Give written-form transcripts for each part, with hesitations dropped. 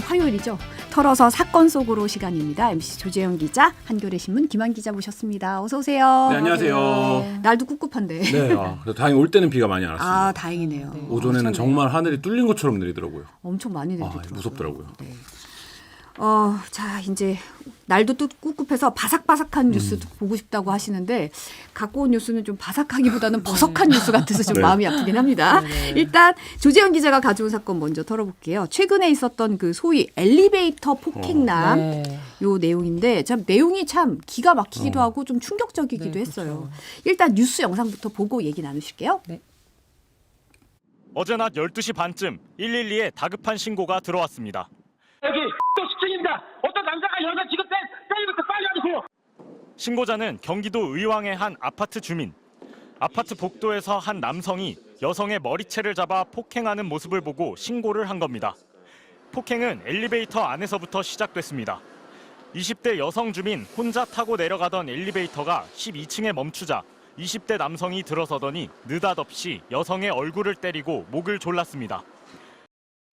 화요일이죠. 털어서 사건 속으로 시간입니다. MC 조재현 기자, 한겨레신문 김한 기자 모셨습니다. 어서 오세요. 네, 안녕하세요. 날도 꿉꿉한데. 네, 다행히 올 때는 비가 많이 안 왔습니다. 아, 다행이네요. 네. 오전에는 정말 하늘이 뚫린 것처럼 내리더라고요. 엄청 많이 내리더라고요. 무섭더라고요. 네. 자, 이제 날도 또 꿉꿉해서 바삭바삭한 뉴스 보고 싶다고 하시는데 갖고 온 뉴스는 좀 바삭하기보다는 버석한 뉴스 같아서 좀 네. 마음이 아프긴 합니다. 일단 조재현 기자가 가져온 사건 먼저 털어볼게요. 최근에 있었던 그 소위 엘리베이터 폭행남 네. 요 내용인데 참 내용이 참 기가 막히기도 하고 좀 충격적이기도 네, 했어요. 그렇죠. 일단 뉴스 영상부터 보고 얘기 나누실게요. 어제 낮 12시 반쯤 112에 다급한 신고가 들어왔습니다. 여기 또 10층입니다. 어떤 남자가 여자 지금 때리면서 빨리 와주세요. 신고자는 경기도 의왕의 한 아파트 주민. 아파트 복도에서 한 남성이 여성의 머리채를 잡아 폭행하는 모습을 보고 신고를 한 겁니다. 폭행은 엘리베이터 안에서부터 시작됐습니다. 20대 여성 주민 혼자 타고 내려가던 엘리베이터가 12층에 멈추자 20대 남성이 들어서더니 느닷없이 여성의 얼굴을 때리고 목을 졸랐습니다.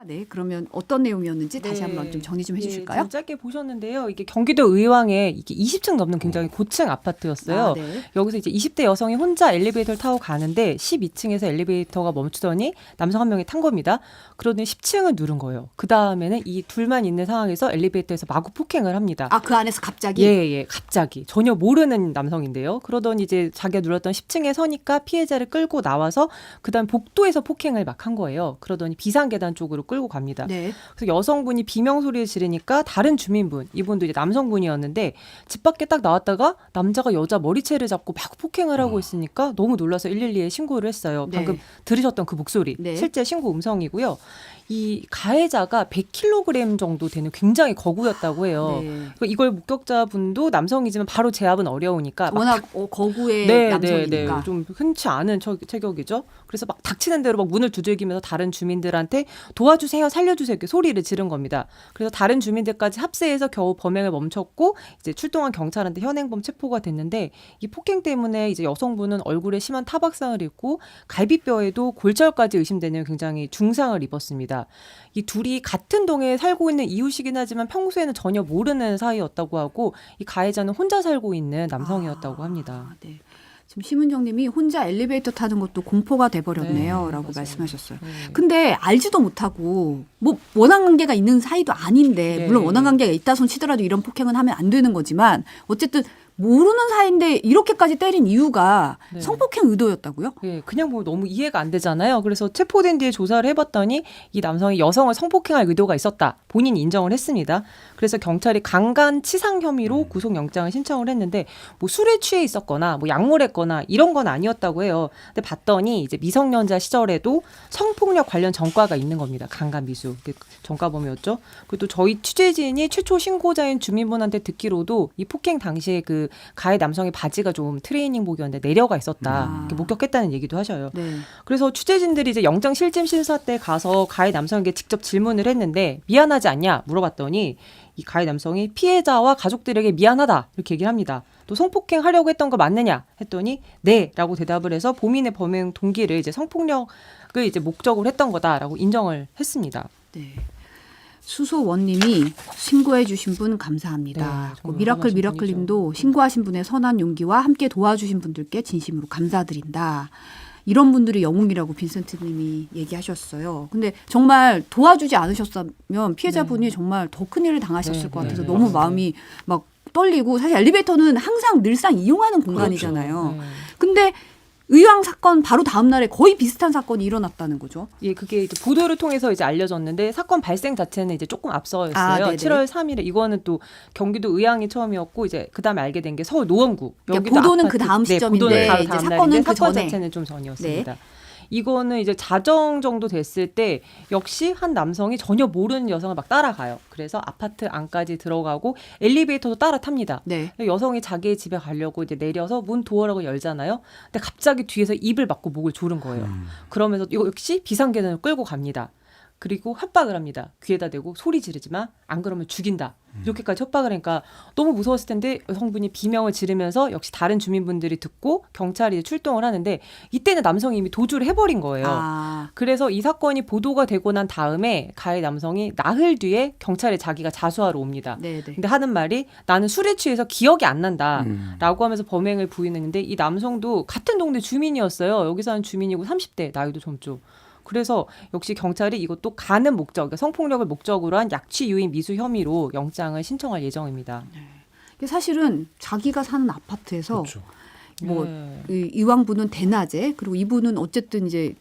네, 그러면 어떤 내용이었는지 다시 한번 좀 정리 좀 해주실까요? 좀 짧게 보셨는데요. 이게 경기도 의왕에 이게 20층 넘는 굉장히 고층 아파트였어요. 아, 네. 여기서 이제 20대 여성이 혼자 엘리베이터를 타고 가는데 12층에서 엘리베이터가 멈추더니 남성 한 명이 탄 겁니다. 그러더니 10층을 누른 거예요. 그 다음에는 이 둘만 있는 상황에서 엘리베이터에서 마구 폭행을 합니다. 아, 그 안에서 갑자기? 예, 갑자기 전혀 모르는 남성인데요. 그러더니 이제 자기가 눌렀던 10층에 서니까 피해자를 끌고 나와서 그다음 복도에서 폭행을 막 한 거예요. 그러더니 비상계단 쪽으로 끌고 갑니다. 네. 그래서 여성분이 비명 소리를 지르니까 다른 주민분, 이분도 이제 남성분이었는데 집 밖에 딱 나왔다가 남자가 여자 머리채를 잡고 막 폭행을 하고 있으니까 너무 놀라서 112에 신고를 했어요. 네. 방금 들으셨던 그 목소리, 네. 실제 신고 음성이고요. 이 가해자가 100kg 정도 되는 굉장히 거구였다고 해요. 네. 그러니까 이걸 목격자분도 남성이지만 바로 제압은 어려우니까 막 워낙 거구의 남성이니까. 좀 흔치 않은 체격이죠. 그래서 막 닥치는 대로 막 문을 두들기면서 다른 주민들한테 도와주세요, 살려주세요 이렇게 소리를 지른 겁니다. 그래서 다른 주민들까지 합세해서 겨우 범행을 멈췄고 이제 출동한 경찰한테 현행범 체포가 됐는데 이 폭행 때문에 이제 여성분은 얼굴에 심한 타박상을 입고 갈비뼈에도 골절까지 의심되는 굉장히 중상을 입었습니다. 이 둘이 같은 동에 살고 있는 이웃이긴 하지만 평소에는 전혀 모르는 사이였다고 하고 이 가해자는 혼자 살고 있는 남성이었다고 합니다. 네. 지금 심은정님이 혼자 엘리베이터 타는 것도 공포가 돼버렸네요. 라고 맞아요. 말씀하셨어요. 근데 알지도 못하고 뭐 원한 관계가 있는 사이도 아닌데 네. 물론 원한 관계가 있다 손 치더라도 이런 폭행은 하면 안 되는 거지만 어쨌든 모르는 사이인데 이렇게까지 때린 이유가 네. 성폭행 의도였다고요? 예, 그냥 뭐 너무 이해가 안 되잖아요. 그래서 체포된 뒤에 조사를 해봤더니 이 남성이 여성을 성폭행할 의도가 있었다. 본인이 인정을 했습니다. 그래서 경찰이 강간치상 혐의로 구속영장을 신청을 했는데 뭐 술에 취해 있었거나 뭐 약물했거나 이런 건 아니었다고 해요. 근데 봤더니 이제 미성년자 시절에도 성폭력 관련 전과가 있는 겁니다. 강간미수 전과범이었죠. 그리고 또 저희 취재진이 최초 신고자인 주민분한테 듣기로도 이 폭행 당시에 그 가해 남성의 바지가 좀 트레이닝복이었는데 내려가 있었다. 이렇게 목격했다는 얘기도 하셔요. 네. 그래서 취재진들이 이제 영장 실질 심사 때 가서 가해 남성에게 직접 질문을 했는데 미안하지 않냐 물어봤더니 이 가해 남성이 피해자와 가족들에게 미안하다 이렇게 얘기를 합니다. 또 성폭행 하려고 했던 거 맞느냐 했더니 네라고 대답을 해서 범인의 범행 동기를 이제 성폭력을 이제 목적으로 했던 거다라고 인정을 했습니다. 네. 수소원님이 신고해 주신 분 감사합니다. 네, 정말 미라클 훌륭하신 미라클님도 분이죠. 신고하신 분의 선한 용기와 함께 도와주신 분들께 진심으로 감사드린다. 이런 분들이 영웅이라고 빈센트님이 얘기하셨어요. 근데 정말 도와주지 않으셨다면 피해자분이 정말 더 큰 일을 당하셨을 네, 것 같아서 네, 너무 맞습니다. 마음이 막 떨리고 사실 엘리베이터는 항상 늘상 이용하는 공간이잖아요. 네. 근데 의왕 사건 바로 다음 날에 거의 비슷한 사건이 일어났다는 거죠. 예, 그게 이제 보도를 통해서 이제 알려졌는데 사건 발생 자체는 이제 조금 앞서였어요. 아, 네네. 7월 3일에 이거는 또 경기도 의왕이 처음이었고 이제 그다음에 알게 된 게 서울 노원구. 그러니까 여기도 보도는 아파트, 그 다음 네, 시점인데 보도는 이제 다음 사건은 날인데 그 사건 전에. 자체는 좀 전이었습니다. 이거는 이제 자정 정도 됐을 때 역시 한 남성이 전혀 모르는 여성을 막 따라가요. 그래서 아파트 안까지 들어가고 엘리베이터도 따라 탑니다. 네. 여성이 자기의 집에 가려고 이제 내려서 문 도어라고 열잖아요. 근데 갑자기 뒤에서 입을 막고 목을 조른 거예요. 그러면서 이거 역시 비상계단을 끌고 갑니다. 그리고 협박을 합니다. 귀에다 대고 소리 지르지 마. 안 그러면 죽인다. 이렇게까지 협박을 하니까 너무 무서웠을 텐데 여성분이 비명을 지르면서 역시 다른 주민분들이 듣고 경찰이 이제 출동을 하는데 이때는 남성이 이미 도주를 해버린 거예요. 아, 그래서 이 사건이 보도가 되고 난 다음에 가해 남성이 나흘 뒤에 경찰에 자기가 자수하러 옵니다. 네네. 근데 하는 말이 나는 술에 취해서 기억이 안 난다 라고 하면서 범행을 부인했는데 이 남성도 같은 동네 주민이었어요. 여기 사는 주민이고 30대 나이도 젊죠. 그래서 역시 경찰이 이것도 가는 목적, 그러니까 성폭력을 목적으로 한 약취 유인 미수 혐의로 영장을 신청할 예정입니다. 이게 사실은 자기가 사는 아파트에서 그렇죠. 뭐 네. 이왕분은 대낮에 그리고 이분은 어쨌든 이제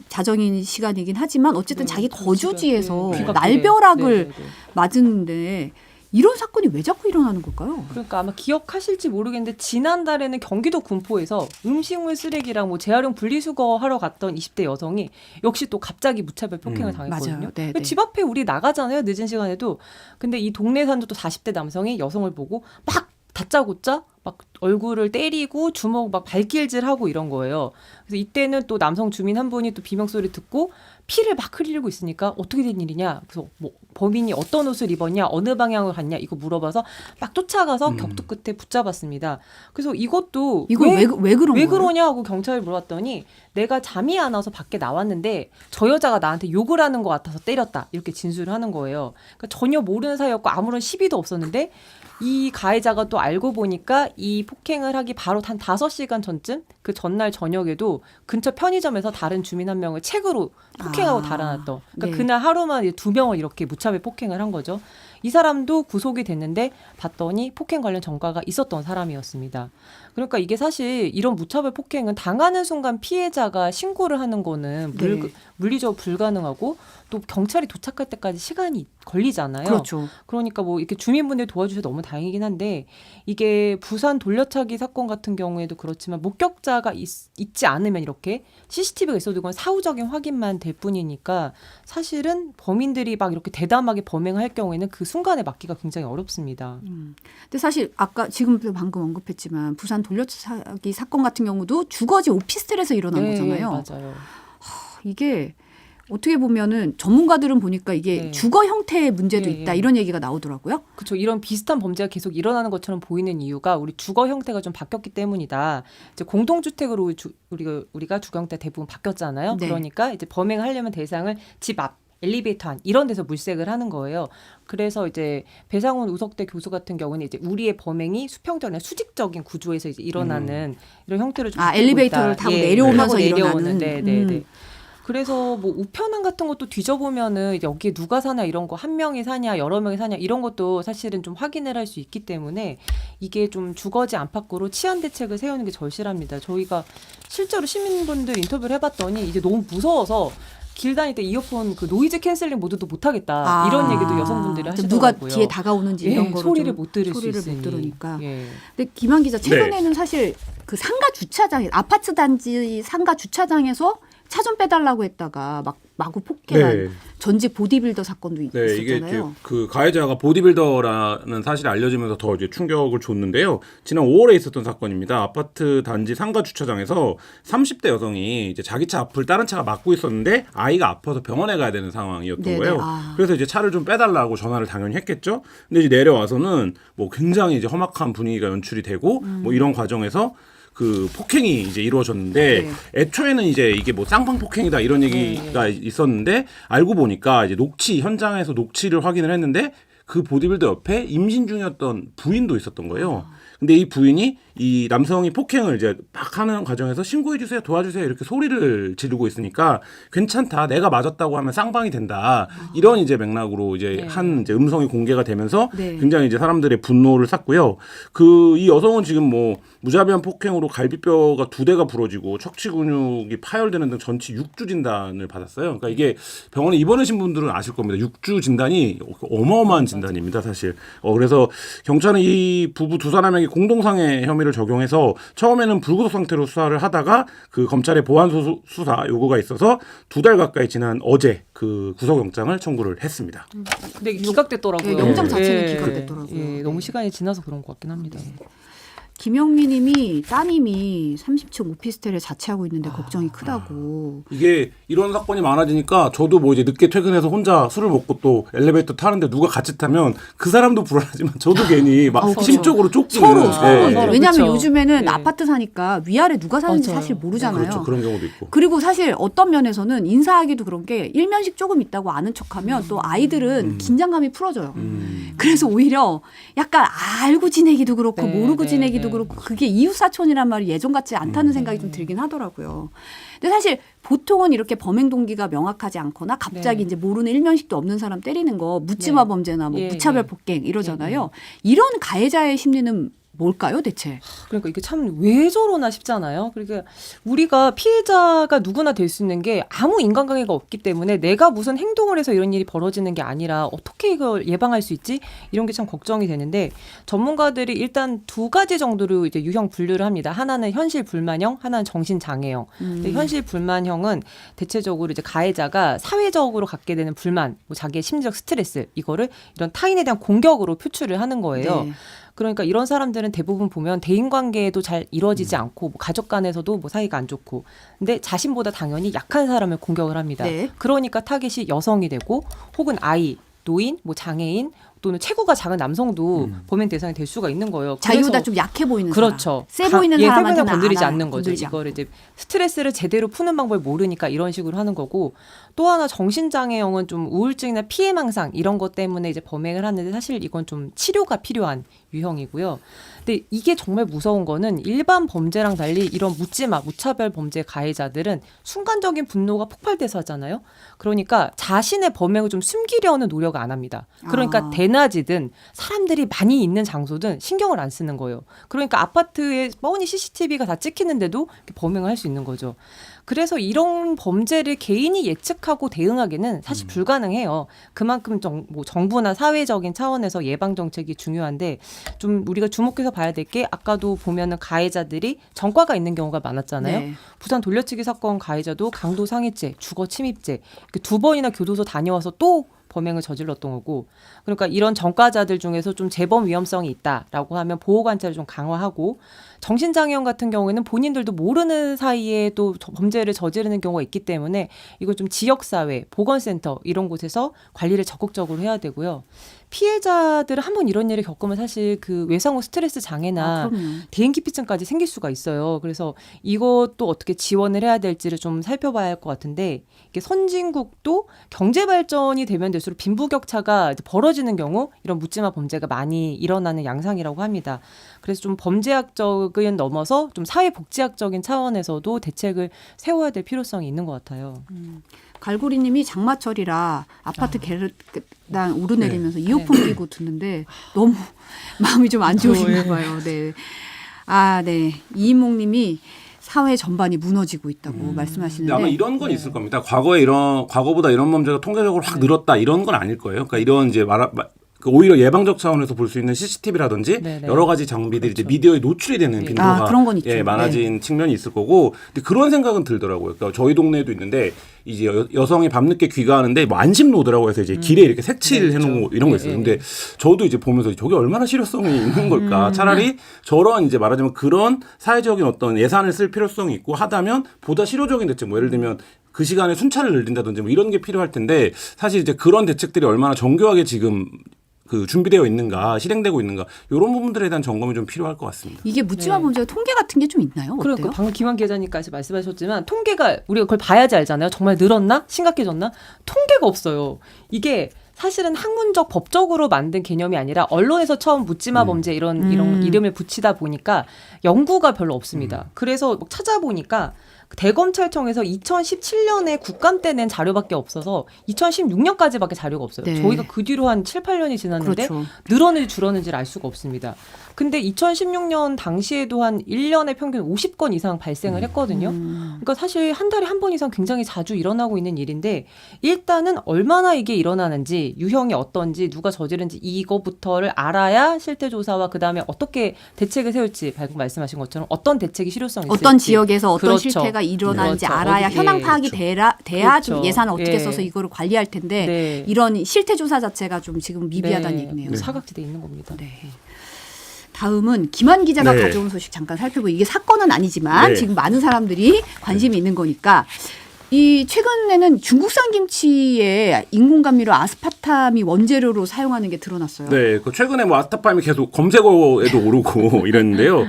자정인 시간이긴 하지만 어쨌든 네, 자기 거주지에서 네. 날벼락을 네, 네, 네. 맞은데 이런 사건이 왜 자꾸 일어나는 걸까요? 그러니까 아마 기억하실지 모르겠는데 지난달에는 경기도 군포에서 음식물 쓰레기랑 뭐 재활용 분리수거 하러 갔던 20대 여성이 역시 또 갑자기 무차별 폭행을 당했거든요. 맞아요. 네, 네. 집 앞에 우리 나가잖아요. 늦은 시간에도. 근데 이 동네 사는 또 40대 남성이 여성을 보고 막 다짜고짜 막 얼굴을 때리고 주먹 막 발길질하고 이런 거예요. 그래서 이때는 또 남성 주민 한 분이 또 비명 소리 듣고 피를 막 흘리고 있으니까 어떻게 된 일이냐. 그래서 뭐 범인이 어떤 옷을 입었냐, 어느 방향으로 갔냐 이거 물어봐서 막 쫓아가서 격투 끝에 붙잡았습니다. 그래서 이것도 이걸 왜 그런 왜 거예요? 그러냐고 경찰이 물어봤더니 내가 잠이 안 와서 밖에 나왔는데 저 여자가 나한테 욕을 하는 것 같아서 때렸다 이렇게 진술을 하는 거예요. 그러니까 전혀 모르는 사이였고 아무런 시비도 없었는데 이 가해자가 또 알고 보니까 이 폭행을 하기 바로 한 5시간 전쯤 그 전날 저녁에도 근처 편의점에서 다른 주민 한 명을 책으로 폭행하고 달아났던. 그러니까 네. 그날 하루만 이제 2명을 이렇게 무차별 폭행을 한 거죠. 이 사람도 구속이 됐는데 봤더니 폭행 관련 전과가 있었던 사람이었습니다. 그러니까 이게 사실 이런 무차별 폭행은 당하는 순간 피해자가 신고를 하는 거는 네. 물리적으로 불가능하고 또 경찰이 도착할 때까지 시간이 걸리잖아요. 그렇죠. 그러니까 뭐 이렇게 주민분들이 도와주셔서 너무 다행이긴 한데 이게 부산 돌려차기 사건 같은 경우에도 그렇지만 목격자가 있지 않으면 이렇게 CCTV가 있어도 그건 사후적인 확인만 될 뿐이니까 사실은 범인들이 막 이렇게 대담하게 범행할 경우에는 그 순간에 막기가 굉장히 어렵습니다. 근데 사실 아까 지금 방금 언급했지만 부산 돌려차기 사건 같은 경우도 주거지 오피스텔에서 일어난 거잖아요. 맞아요. 이게 어떻게 보면은 전문가들은 보니까 이게 네. 주거 형태의 문제도 예, 있다 예. 이런 얘기가 나오더라고요. 그렇죠. 이런 비슷한 범죄가 계속 일어나는 것처럼 보이는 이유가 우리 주거 형태가 좀 바뀌었기 때문이다. 이제 공동주택으로 우리가 주거 형태 대부분 바뀌었잖아요. 네. 그러니까 이제 범행하려면 대상을 집 앞, 엘리베이터 안 이런 데서 물색을 하는 거예요. 그래서 이제 배상훈 우석대 교수 같은 경우는 이제 우리의 범행이 수평적인 수직적인 구조에서 이제 일어나는 이런 형태를 좀 바뀌고 엘리베이터를 있다. 타고 예, 내려오면서 타고 일어나는. 네네네. 그래서 뭐 우편함 같은 것도 뒤져보면은 이제 여기에 누가 사냐 이런 거 한 명이 사냐 여러 명이 사냐 이런 것도 사실은 좀 확인을 할 수 있기 때문에 이게 좀 주거지 안팎으로 치안 대책을 세우는 게 절실합니다. 저희가 실제로 시민분들 인터뷰를 해봤더니 이제 너무 무서워서 길 다닐 때 이어폰 그 노이즈 캔슬링 모드도 못하겠다 이런 얘기도 여성분들이 하시더라고요. 누가 뒤에 다가오는지 이런 거를 소리를 좀 못 들을 수 소리를 있으니. 못 들으니까. 예. 근데 김한 기자 최근에는 사실 그 상가 주차장에 아파트 단지 상가 주차장에서 차 좀 빼달라고 했다가 막 마구 폭행한 네. 전직 보디빌더 사건도 네, 이게 이제 있었잖아요. 그 가해자가 보디빌더라는 사실이 알려지면서 더 이제 충격을 줬는데요. 지난 5월에 있었던 사건입니다. 아파트 단지 상가 주차장에서 30대 여성이 이제 자기 차 앞을 다른 차가 막고 있었는데 아이가 아파서 병원에 가야 되는 상황이었던 네네. 거예요. 아. 그래서 이제 차를 좀 빼달라고 전화를 당연히 했겠죠. 근데 이제 내려와서는 뭐 굉장히 이제 험악한 분위기가 연출이 되고 뭐 이런 과정에서 그 폭행이 이제 이루어졌는데 네. 애초에는 이제 이게 뭐 쌍방 폭행이다 이런 얘기가 있었는데 알고 보니까 이제 녹취 현장에서 녹취를 확인을 했는데 그 보디빌더 옆에 임신 중이었던 부인도 있었던 거예요. 근데 이 부인이 이 남성이 폭행을 이제 막 하는 과정에서 신고해 주세요, 도와주세요 이렇게 소리를 지르고 있으니까 괜찮다, 내가 맞았다고 하면 쌍방이 된다 이런 이제 맥락으로 이제 네. 한 이제 음성이 공개가 되면서 네. 굉장히 이제 사람들의 분노를 샀고요. 그 이 여성은 지금 뭐 무자비한 폭행으로 갈비뼈가 2대가 부러지고 척추 근육이 파열되는 등 전치 6주 진단을 받았어요. 그러니까 이게 병원에 입원하신 분들은 아실 겁니다. 6주 진단이 어마어마한 진단입니다, 사실. 그래서 경찰은 이 부부 두 사람에게 공동상해 혐의를 적용해서 처음에는 불구속 상태로 수사를 하다가 그 검찰의 보안 수사 요구가 있어서 2달 가까이 지난 어제 그 구속영장을 청구를 했습니다. 근데 기각됐더라고요. 예, 영장 자체는 네. 기각됐더라고요. 예, 너무 시간이 지나서 그런 것 같긴 합니다. 김영미님이 따님이 30층 오피스텔에 자취하고 있는데 걱정이 크다고. 이게 이런 사건이 많아지니까 저도 뭐 이제 늦게 퇴근해서 혼자 술을 먹고 또 엘리베이터 타는데 누가 같이 타면 그 사람도 불안하지만 저도 괜히 막 그렇죠. 심적으로 쫓기는. 서로 네. 서로. 왜냐하면 그렇죠. 요즘에는 네. 아파트 사니까 위아래 누가 사는지 맞아요. 사실 모르잖아요. 그렇죠. 그런 경우도 있고. 그리고 사실 어떤 면에서는 인사하기도 그런 게 일면식 조금 있다고 아는 척하면 또 아이들은 긴장감이 풀어져요. 그래서 오히려 약간 알고 지내기도 그렇고 네, 모르고 네, 지내기도 네. 그렇고 그게 이웃사촌이란 말이 예전 같지 않다는 생각이 좀 들긴 하더라고요. 근데 사실 보통은 이렇게 범행 동기가 명확하지 않거나 갑자기 네. 이제 모르는 일면식도 없는 사람 때리는 거 묻지마 네. 범죄나 뭐 예, 무차별 예. 폭행 이러잖아요. 이런 가해자의 심리는 뭘까요, 대체? 그러니까 이게 참 왜 저러나 싶잖아요. 그러니까 우리가 피해자가 누구나 될 수 있는 게 아무 인간관계가 없기 때문에 내가 무슨 행동을 해서 이런 일이 벌어지는 게 아니라 어떻게 이걸 예방할 수 있지? 이런 게 참 걱정이 되는데 전문가들이 일단 두 가지 정도로 이제 유형 분류를 합니다. 하나는 현실 불만형, 하나는 정신 장애형. 근데 현실 불만형은 대체적으로 이제 가해자가 사회적으로 갖게 되는 불만, 뭐 자기의 심리적 스트레스 이거를 이런 타인에 대한 공격으로 표출을 하는 거예요. 네. 그러니까 이런 사람들은 대부분 보면 대인관계도 잘 이루어지지 않고 뭐 가족 간에서도 뭐 사이가 안 좋고 근데 자신보다 당연히 약한 사람을 공격을 합니다. 네. 그러니까 타겟이 여성이 되고 혹은 아이, 노인, 뭐 장애인 또는 체구가 작은 남성도 범행 대상이 될 수가 있는 거예요. 자기보다 그래서 좀 약해 보이는 그렇죠. 사람. 세 보이는 사람한테는 건드리지 안 않는 거죠. 건드리지 이거를 이제 스트레스를 제대로 푸는 방법을 모르니까 이런 식으로 하는 거고 또 하나 정신장애형은 좀 우울증이나 피해망상 이런 것 때문에 이제 범행을 하는데 사실 이건 좀 치료가 필요한 유형이고요. 근데 이게 정말 무서운 거는 일반 범죄랑 달리 이런 묻지마, 무차별 범죄 가해자들은 순간적인 분노가 폭발돼서 하잖아요. 그러니까 자신의 범행을 좀 숨기려는 노력을 안 합니다. 그러니까 아. 대낮이든 사람들이 많이 있는 장소든 신경을 안 쓰는 거예요. 그러니까 아파트에 뻔히 CCTV가 다 찍히는데도 이렇게 범행을 할 수 있는 거죠. 그래서 이런 범죄를 개인이 예측하고 대응하기는 사실 불가능해요. 그만큼 뭐 정부나 사회적인 차원에서 예방 정책이 중요한데 좀 우리가 주목해서 봐야 될 게 아까도 보면은 가해자들이 전과가 있는 경우가 많았잖아요. 네. 부산 돌려치기 사건 가해자도 강도 상해죄, 주거 침입죄 이렇게 2번이나 교도소 다녀와서 또 범행을 저질렀던 거고 그러니까 이런 전과자들 중에서 좀 재범 위험성이 있다라고 하면 보호관찰을 좀 강화하고 정신장애형 같은 경우에는 본인들도 모르는 사이에 또 범죄를 저지르는 경우가 있기 때문에 이걸 좀 지역사회, 보건센터 이런 곳에서 관리를 적극적으로 해야 되고요. 피해자들은 한번 이런 일을 겪으면 사실 그 외상후 스트레스 장애나 그럼요. 대인기피증까지 생길 수가 있어요. 그래서 이것도 어떻게 지원을 해야 될지를 좀 살펴봐야 할 것 같은데 이게 선진국도 경제 발전이 되면 될수록 빈부격차가 이제 벌어지는 경우 이런 묻지마 범죄가 많이 일어나는 양상이라고 합니다. 그래서 좀 범죄학적은 넘어서 좀 사회복지학적인 차원에서도 대책을 세워야 될 필요성이 있는 것 같아요. 갈고리님이 장마철이라 아파트 계단 오르내리면서 네. 이어폰 끼고 듣는데 너무 마음이 좀 안 좋으신가 봐요. 네. 아, 네. 이인목님이 사회 전반이 무너지고 있다고 근데 말씀하시는데 아마 이런 건 있을 겁니다. 과거보다 이런 범죄가 통계적으로 확 늘었다 이런 건 아닐 거예요. 그러니까 이런 이제 오히려 예방적 차원에서 볼 수 있는 CCTV라든지 네네. 여러 가지 장비들이 이제 그렇죠. 미디어에 노출이 되는 네. 빈도가 아, 그런 건 있죠. 많아진 측면이 있을 거고 근데 그런 생각은 들더라고요. 그러니까 저희 동네에도 있는데 이제 여성이 밤늦게 귀가하는데 뭐 안심로드라고 해서 이제 길에 이렇게 색칠 네, 해놓은 그렇죠. 이런 거 네, 있어요. 네, 근데 저도 이제 보면서 저게 얼마나 실효성이 있는 걸까. 차라리 저런 이제 말하자면 그런 사회적인 어떤 예산을 쓸 필요성이 있고 하다면 보다 실효적인 대책 뭐 예를 들면 그 시간에 순찰을 늘린다든지 뭐 이런 게 필요할 텐데 사실 이제 그런 대책들이 얼마나 정교하게 지금 그 준비되어 있는가 실행되고 있는가 이런 부분들에 대한 점검이 좀 필요할 것 같습니다. 이게 묻지마 네. 범죄가 통계 같은 게 좀 있나요? 어때요? 그러니까 방금 김한 기자님까지 말씀하셨지만 통계가 우리가 그걸 봐야지 알잖아요. 정말 늘었나? 심각해졌나? 통계가 없어요. 이게 사실은 학문적 법적으로 만든 개념이 아니라 언론에서 처음 묻지마 범죄 이런 이름을 붙이다 보니까 연구가 별로 없습니다. 그래서 막 찾아보니까 대검찰청에서 2017년에 국감 때 낸 자료밖에 없어서 2016년까지밖에 자료가 없어요. 네. 저희가 그 뒤로 한 7, 8년이 지났는데 그렇죠. 늘었는지 줄었는지를 알 수가 없습니다. 근데 2016년 당시에도 한 1년에 평균 50건 이상 발생을 했거든요. 그러니까 사실 한 달에 한 번 이상 굉장히 자주 일어나고 있는 일인데 일단은 얼마나 이게 일어나는지 유형이 어떤지 누가 저지른지 이거부터를 알아야 실태조사와 그다음에 어떻게 대책을 세울지 방금 말씀하신 것처럼 어떤 대책이 실효성이 있을지 어떤 지역에서 어떤 그렇죠. 실태가 일어나는지 그렇죠. 알아야 어디- 현황 예. 파악이 돼야 좀 그렇죠. 예산을 어떻게 예. 써서 이거를 관리할 텐데 네. 이런 실태 조사 자체가 좀 지금 미비하다는 네. 얘기네요. 사각지대에 있는 겁니다. 네. 다음은 김한 기자가 네. 가져온 소식 잠깐 살펴보고 이게 사건은 아니지만 네. 지금 많은 사람들이 관심이 있는 거니까 이 최근에는 중국산 김치에 인공감미료 아스파탐이 원재료로 사용하는 게 드러났어요. 네, 그 최근에 뭐 아스타팜이 계속 검색어에도 오르고 이랬는데요.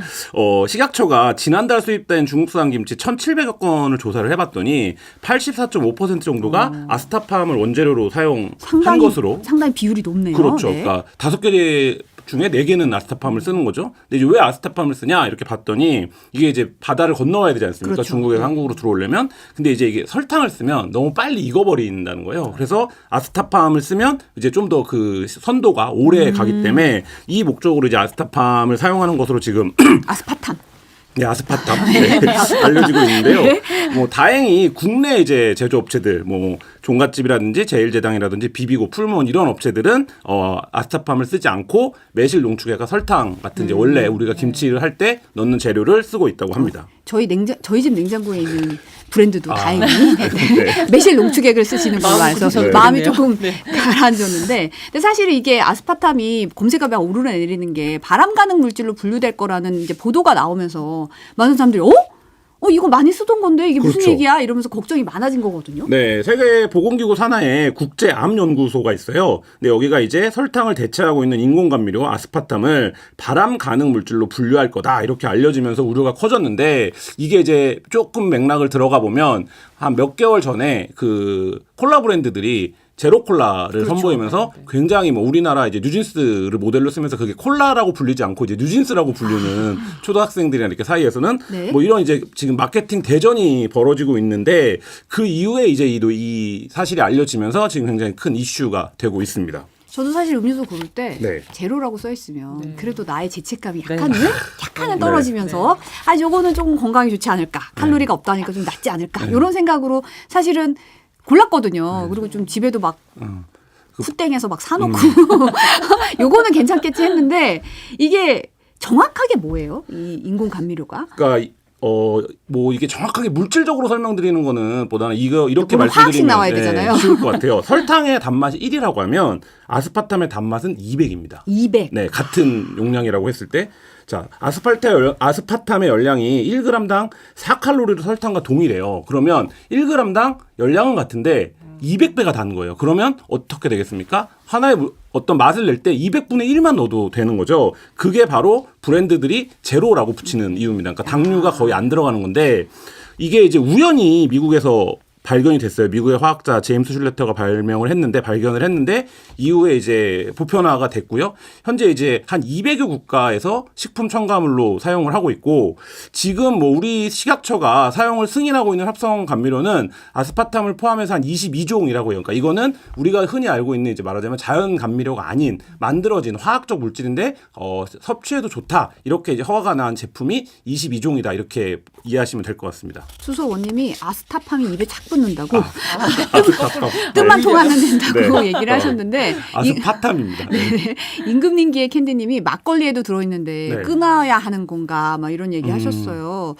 식약처가 지난달 수입된 중국산 김치 1,700여 건을 조사를 해봤더니 84.5% 정도가 아스타팜을 원재료로 사용한 것으로. 상당히 비율이 높네요. 그렇죠. 네. 그러니까 5개 중에 4개는 아스타팜을 쓰는 거죠. 근데 이제 왜 아스타팜을 쓰냐 이렇게 봤더니 이게 이제 바다를 건너와야 되지 않습니까? 그렇죠. 중국에서 한국으로 들어오려면. 근데 이제 이게 설탕을 쓰면 너무 빨리 익어버린다는 거예요. 그래서 아스타팜을 쓰면 이제 좀 더 그 선도가 오래 가기 때문에 이 목적으로 이제 아스타팜을 사용하는 것으로 지금 아스파탐. 네, 아스파탐 네, 알려지고 있는데요. 뭐 다행히 국내 이제 제조업체들, 뭐 종갓집이라든지 제일제당이라든지 비비고, 풀몬 이런 업체들은 아스타팜을 쓰지 않고 매실 농축액과 설탕 같은 이제 원래 우리가 김치를 할 때 넣는 재료를 쓰고 있다고 합니다. 저희 집 냉장고에 있는 브랜드도 다행히 네. 매실 농축액을 쓰시는 걸로 알아서 네. 마음이 조금 가라앉았는데, 근데 사실 이게 아스파탐이 검색어에 오르내리는 게 바람 가능 물질로 분류될 거라는 이제 보도가 나오면서 많은 사람들이 이거 많이 쓰던 건데 이게 무슨 그렇죠. 얘기야 이러면서 걱정이 많아진 거거든요. 네, 세계보건기구 산하에 국제암연구소가 있어요. 근데 여기가 이제 설탕을 대체하고 있는 인공감미료 아스파탐을 발암 가능 물질로 분류할 거다 이렇게 알려지면서 우려가 커졌는데, 이게 이제 조금 맥락을 들어가 보면 한 몇 개월 전에 그 콜라 브랜드들이 제로 콜라를 그렇죠. 선보이면서 굉장히 뭐 우리나라 이제 뉴진스를 모델로 쓰면서 그게 콜라라고 불리지 않고 이제 뉴진스라고 불리는 초등학생들이나 이렇게 사이에서는 네. 뭐 이런 이제 지금 마케팅 대전이 벌어지고 있는데, 그 이후에 이제 이 사실이 알려지면서 지금 굉장히 큰 이슈가 되고 있습니다. 저도 사실 음료수 고를 때 네. 제로라고 써 있으면 그래도 나의 죄책감이 네. 약간은 떨어지면서 요거는 조금 건강에 좋지 않을까, 칼로리가 없다니까 좀 낫지 않을까 이런 생각으로 사실은 골랐거든요. 그리고 좀 집에도 막 푸땡에서 막 사놓고 요거는 괜찮겠지 했는데, 이게 정확하게 뭐예요? 이 인공 감미료가? 그러니까 뭐 이게 정확하게 물질적으로 설명드리는 거는 보다는 이렇게 물론 화학식 말씀드리면 나와야 되잖아요. 쉬울 것 같아요. 설탕의 단맛이 1이라고 아스파탐의 단맛은 200입니다. 200. 네, 같은 용량이라고 했을 때, 자, 아스파탐의 열량이 1g당 4칼로리로 설탕과 동일해요. 그러면 1g당 열량은 같은데 200배가 단 거예요. 그러면 어떻게 되겠습니까? 하나의 어떤 맛을 낼 때 200분의 1만 넣어도 되는 거죠. 그게 바로 브랜드들이 제로라고 붙이는 이유입니다. 그러니까 당류가 거의 안 들어가는 건데, 이게 이제 우연히 미국에서 발견이 됐어요. 미국의 화학자 제임스 슐레터가 발견을 했는데 이후에 이제 보편화가 됐고요. 현재 이제 한 200여 국가에서 식품 첨가물로 사용을 하고 있고, 지금 뭐 우리 식약처가 사용을 승인하고 있는 합성 감미료는 아스파탐을 포함해서 한 22종이라고 해요. 그러니까 이거는 우리가 흔히 알고 있는 이제 말하자면 자연 감미료가 아닌 만들어진 화학적 물질인데 섭취해도 좋다, 이렇게 이제 허가가 난 제품이 22종이다, 이렇게 이해하시면 될 것 같습니다. 수소 원님이 아스타팜이 입에 착 붙는다고 아스파탐. 뜻만 통하면 된다고 네. 얘기를 하셨는데, 아스파탐입니다. 네. 임금님기의 캔디님이 막걸리에도 들어있는데 네. 끊어야 하는 건가 막 이런 얘기 하셨어요.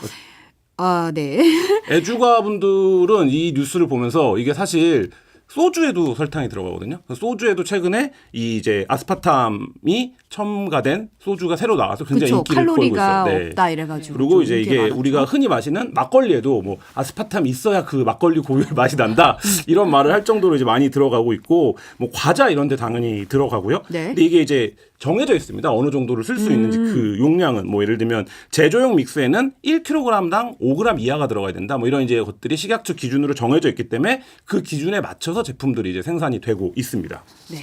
네. 애주가분들은 이 뉴스를 보면서 이게 사실 소주에도 설탕이 들어가거든요. 소주에도 최근에 이 이제 아스파탐이 첨가된 소주가 새로 나와서 굉장히 그렇죠. 인기를 끌고 칼로리가 있어요. 없다 이래가지고. 그리고 좀 이제 인기가 이게 많았죠. 우리가 흔히 마시는 막걸리에도 뭐 아스파탐이 있어야 그 막걸리 고유의 맛이 난다, 이런 말을 할 정도로 이제 많이 들어가고 있고, 뭐 과자 이런 데 당연히 들어가고요. 네. 근데 이게 이제 정해져 있습니다. 어느 정도를 쓸 수 있는지 그 용량은, 뭐 예를 들면 제조용 믹스에는 1kg당 5g 이하가 들어가야 된다, 뭐 이런 이제 것들이 식약처 기준으로 정해져 있기 때문에 그 기준에 맞춰서 제품들이 이제 생산이 되고 있습니다. 네.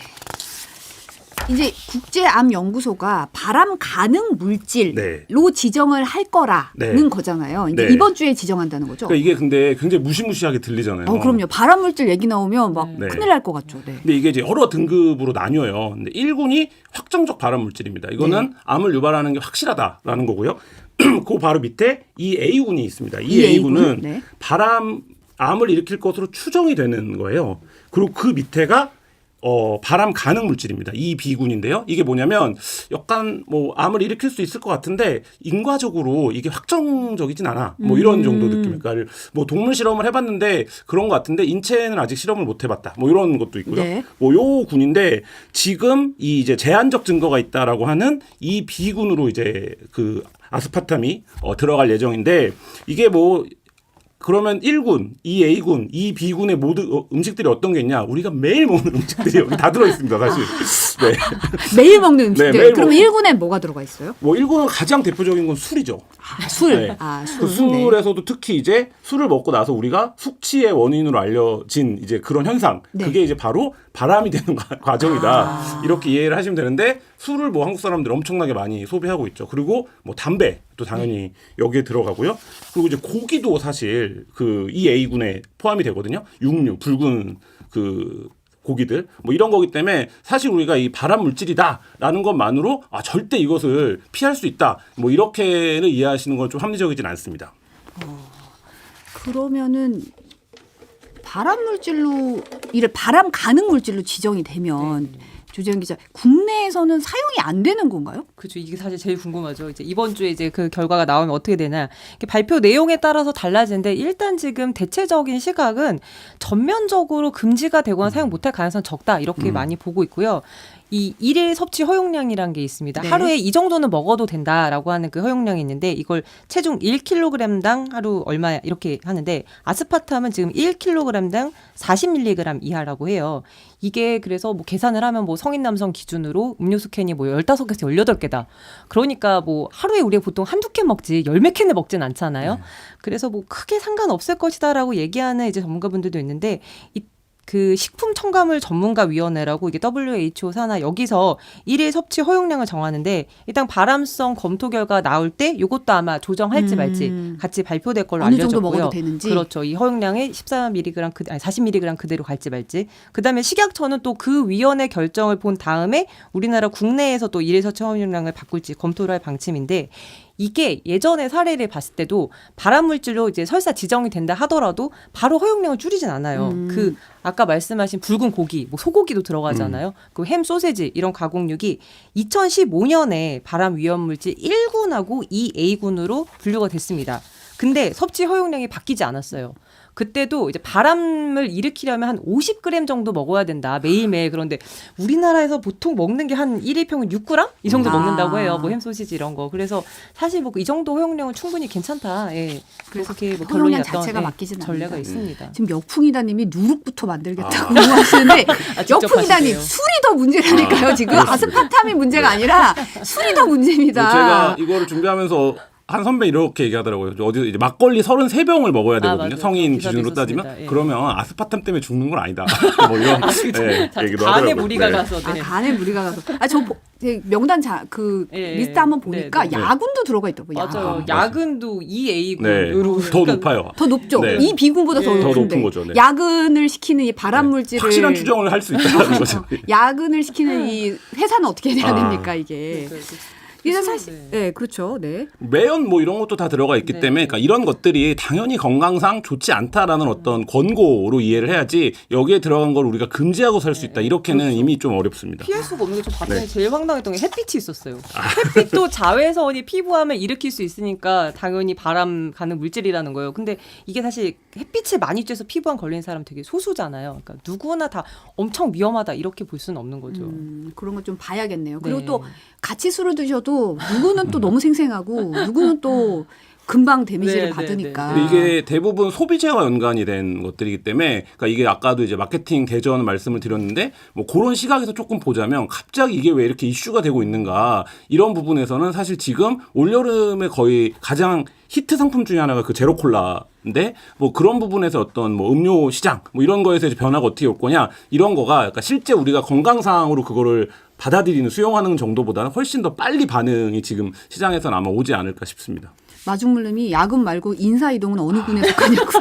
이제 국제암연구소가 발암 가능 물질로 네. 지정을 할 거라는 네. 거잖아요. 이제 네. 이번 주에 지정한다는 거죠. 그러니까 이게 근데 굉장히 무시무시하게 들리잖아요. 그럼요. 발암 물질 얘기 나오면 막 네. 큰일 날 것 같죠. 네. 근데 이게 이제 여러 등급으로 나뉘어요. 근데 1군이 확정적 발암 물질입니다. 이거는 네. 암을 유발하는 게 확실하다라는 거고요. 그 바로 밑에 이 A군이 있습니다. 이 이 A군은 A군? 네. 암을 일으킬 것으로 추정이 되는 거예요. 그리고 그 밑에가 발암 가능 물질입니다. 이 비군인데요. 이게 뭐냐면 약간 뭐 암을 일으킬 수 있을 것 같은데 인과적으로 이게 확정적이진 않아. 뭐 이런 정도 느낌이니까 그러니까 뭐 동물 실험을 해봤는데 그런 것 같은데 인체는 아직 실험을 못 해봤다. 뭐 이런 것도 있고요. 네. 뭐 요 군인데 지금 이 이제 제한적 증거가 있다라고 하는 이 비군으로 이제 그 아스파탐이 들어갈 예정인데 이게 뭐 그러면 1군, 2A군, 2B군의 모든 음식들이 어떤 게 있냐? 우리가 매일 먹는 음식들이 여기 다 들어있습니다, 사실. 네. 매일 먹는 음식들. 네, 매일 그럼 먹- 1군에 뭐가 들어가 있어요? 뭐 1군은 가장 대표적인 건 술이죠. 술. 네. 술. 그 술에서도 특히 이제 술을 먹고 나서 우리가 숙취의 원인으로 알려진 이제 그런 현상. 네. 그게 이제 바로 바람이 되는 과정이다. 이렇게 이해를 하시면 되는데 술을 뭐 한국 사람들 엄청나게 많이 소비하고 있죠. 그리고 뭐 담배 또 당연히 여기에 들어가고요. 그리고 이제 고기도 사실 그 EA군에 포함이 되거든요. 육류, 붉은 그 고기들 뭐 이런 거기 때문에 사실 우리가 이 발암 물질이다라는 것만으로 절대 이것을 피할 수 있다. 뭐 이렇게는 이해하시는 건 좀 합리적이진 않습니다. 그러면은 발암 물질로 이를 발암 가능 물질로 지정이 되면 조재현 기자, 국내에서는 사용이 안 되는 건가요? 그렇죠. 이게 사실 제일 궁금하죠. 이제 이번 주에 이제 그 결과가 나오면 어떻게 되나. 이게 발표 내용에 따라서 달라지는데 일단 지금 대체적인 시각은 전면적으로 금지가 되거나 사용 못할 가능성이 적다. 이렇게 많이 보고 있고요. 이 일일 섭취 허용량이라는 게 있습니다. 네. 하루에 이 정도는 먹어도 된다라고 하는 그 허용량이 있는데 이걸 체중 1kg당 하루 얼마 이렇게 하는데 아스파탐은 지금 1kg당 40mg 이하라고 해요. 이게 그래서 뭐 계산을 하면 뭐 성인 남성 기준으로 음료수 캔이 뭐 15개에서 18개다. 그러니까 뭐 하루에 우리가 보통 한두 캔 먹지 열 몇 캔을 먹진 않잖아요. 그래서 뭐 크게 상관없을 것이다라고 얘기하는 이제 전문가분들도 있는데 그 식품 첨가물 전문가 위원회라고 이게 WHO 산하 여기서 일일 섭취 허용량을 정하는데 일단 발암성 검토 결과 나올 때 이것도 아마 조정할지 말지 같이 발표될 걸로 어느 정도 알려졌고요. 먹어도 되는지. 그렇죠. 이 허용량에 14mg 40mg 그대로 갈지 말지. 그다음에 식약처는 또 그 위원회 결정을 본 다음에 우리나라 국내에서 또 일일 섭취 허용량을 바꿀지 검토를 할 방침인데 이게 예전에 사례를 봤을 때도 발암물질로 이제 설사 지정이 된다 하더라도 바로 허용량을 줄이진 않아요. 그 아까 말씀하신 붉은 고기, 뭐 소고기도 들어가잖아요. 그 햄, 소세지 이런 가공육이 2015년에 발암 위험물질 1군하고 2A군으로 분류가 됐습니다. 근데 섭취 허용량이 바뀌지 않았어요. 그때도 이제 발암을 일으키려면 한 50g 정도 먹어야 된다. 매일매일. 그런데 우리나라에서 보통 먹는 게 한 일일 평균 6g? 이 정도 먹는다고 해요. 뭐 햄소시지 이런 거. 그래서 사실 뭐 이 정도 허용량은 충분히 괜찮다. 예. 그래서 그게 뭐 결론이 허용량 났던 자체가 바뀌진 전례가 않는다. 있습니다. 지금 역풍이다님이 누룩부터 만들겠다고 하시는데 직접 역풍이다님 하시네요. 술이 더 문제라니까요. 지금 아스파탐이 문제가 아니라 술이 더 문제입니다. 제가 이거를 준비하면서 한 선배 이렇게 얘기하더라고요. 어디 이제 막걸리 33병을 먹어야 되거든요. 맞아요. 성인 기사도 기준으로 있었습니다. 따지면 예. 그러면 아스파탐 때문에 죽는 건 아니다. 뭐 이런 얘기도 간에 하더라고요. 무리가 네. 가서 네. 간에 무리가 가서 저 명단 예, 리스트 한번 보니까 네, 네. 야군도 들어가 있더라고요. 맞아요. 야군. 야근도 2A군으로 네. 더 높아요. 더 높죠. 네. 이 비군보다 더 예. 더 높은데 높은 거죠. 네. 야근을 시키는 이 발암 물질을 확실한 추정을 할 수 있다는 거죠. 야근을 시키는 이 회사는 어떻게 해야 아. 됩니까 이게? 이게 사실 네 그렇죠. 네. 매연 뭐 이런 것도 다 들어가 있기 네. 때문에 그러니까 이런 것들이 당연히 건강상 좋지 않다라는 어떤 권고로 이해를 해야지 여기에 들어간 걸 우리가 금지하고 살 수 있다 이렇게는 이미 좀 어렵습니다. 피할 수가 없는 게 좀 봤더니 네. 제일 황당했던 게 햇빛이 있었어요. 햇빛도 자외선이 피부암을 일으킬 수 있으니까 당연히 발암 가는 물질이라는 거예요. 근데 이게 사실 햇빛을 많이 쬐서 피부암 걸리는 사람 되게 소수잖아요. 그러니까 누구나 다 엄청 위험하다 이렇게 볼 수는 없는 거죠. 그런 거 좀 봐야겠네요. 그리고 네. 또 같이 술을 드셔도 누구는 또 너무 생생하고 누구는 또 금방 데미지를 네, 받으니까. 근데 이게 대부분 소비재와 연관이 된 것들이기 때문에 그러니까 이게 아까도 이제 마케팅 대전 말씀을 드렸는데 뭐 그런 시각에서 조금 보자면 갑자기 이게 왜 이렇게 이슈가 되고 있는가 이런 부분에서는 사실 지금 올여름에 거의 가장 히트 상품 중에 하나가 그 제로콜라인데 뭐 그런 부분에서 어떤 뭐 음료 시장 뭐 이런 거에서 이제 변화가 어떻게 올 거냐 이런 거가 그러니까 실제 우리가 건강상으로 그거를 받아들이는 수용하는 정도보다는 훨씬 더 빨리 반응이 지금 시장에서는 아마 오지 않을까 싶습니다. 마중물님이 야근 말고 인사이동은 어느 군에 속하냐고.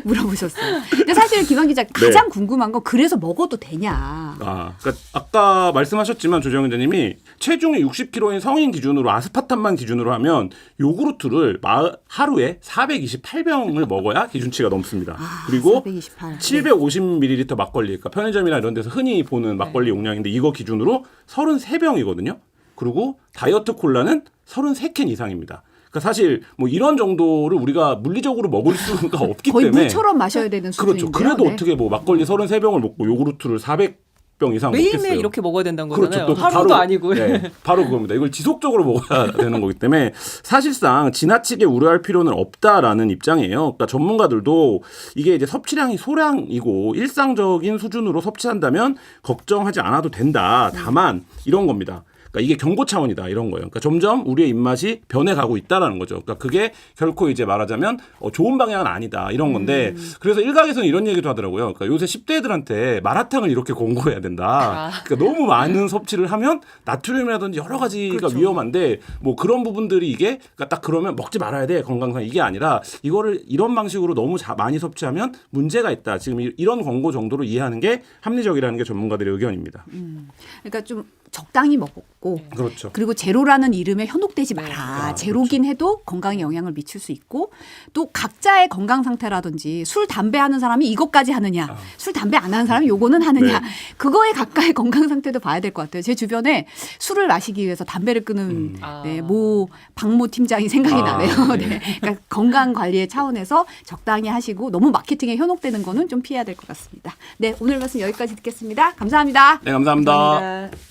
물어보셨어요. 근데 사실 김한 기자 가장 궁금한 건 그래서 먹어도 되냐. 그러니까 아까 말씀하셨지만 조정현 기자님이 체중이 60kg인 성인 기준으로 아스파탐만 기준으로 하면 요구르트를 하루에 428병을 먹어야 기준치가 넘습니다. 그리고 428. 750ml 막걸리, 그러니까 편의점이나 이런 데서 흔히 보는 막걸리 용량인데 이거 기준으로 33병이거든요. 그리고 다이어트 콜라는 33캔 이상입니다. 그러니까 사실 뭐 이런 정도를 우리가 물리적으로 먹을 수가 없기 거의 때문에 물처럼 마셔야 되는 수준인데요. 그렇죠. 그래도 네. 어떻게 뭐 막걸리 33병을 먹고 요구르트를 400병 이상 매일매일 먹겠어요. 이렇게 먹어야 된다는 거잖아요. 그렇죠. 또 하루도 바로, 아니고. 네, 바로 그겁니다. 이걸 지속적으로 먹어야 되는 거기 때문에 사실상 지나치게 우려할 필요는 없다라는 입장이에요. 그러니까 전문가들도 이게 이제 섭취량이 소량이고 일상적인 수준으로 섭취한다면 걱정하지 않아도 된다. 다만 이런 겁니다. 그러니까 이게 경고 차원이다 이런 거예요. 그러니까 점점 우리의 입맛이 변해가고 있다라는 거죠. 그러니까 그게 결코 이제 말하자면 좋은 방향은 아니다 이런 건데 그래서 일각에서는 이런 얘기도 하더라고요. 그러니까 요새 10대들한테 마라탕을 이렇게 공고해야 된다. 그러니까 너무 많은 섭취를 하면 나트륨이라든지 여러 가지가 그렇죠. 위험한데 뭐 그런 부분들이 이게 그러니까 딱 그러면 먹지 말아야 돼 건강상 이게 아니라 이거를 이런 방식으로 너무 많이 섭취하면 문제가 있다. 지금 이런 권고 정도로 이해하는 게 합리적이라는 게 전문가들의 의견입니다. 그러니까 좀 적당히 먹고 그렇죠. 그리고 제로라는 이름에 현혹되지 마라. 아, 제로긴 해도 건강에 영향을 미칠 수 있고 또 각자의 건강 상태라든지 술, 담배 하는 사람이 이것까지 하느냐 술, 담배 안 하는 사람이 요거는 하느냐 네. 그거에 가까이 건강 상태도 봐야 될 것 같아요. 제 주변에 술을 마시기 위해서 담배를 끊은 네, 박모 팀장이 생각이 나네요. 네. 네. 그러니까 건강 관리의 차원에서 적당히 하시고 너무 마케팅에 현혹되는 거는 좀 피해야 될 것 같습니다. 네, 오늘 말씀 여기까지 듣겠습니다. 감사합니다. 네, 감사합니다. 감사합니다.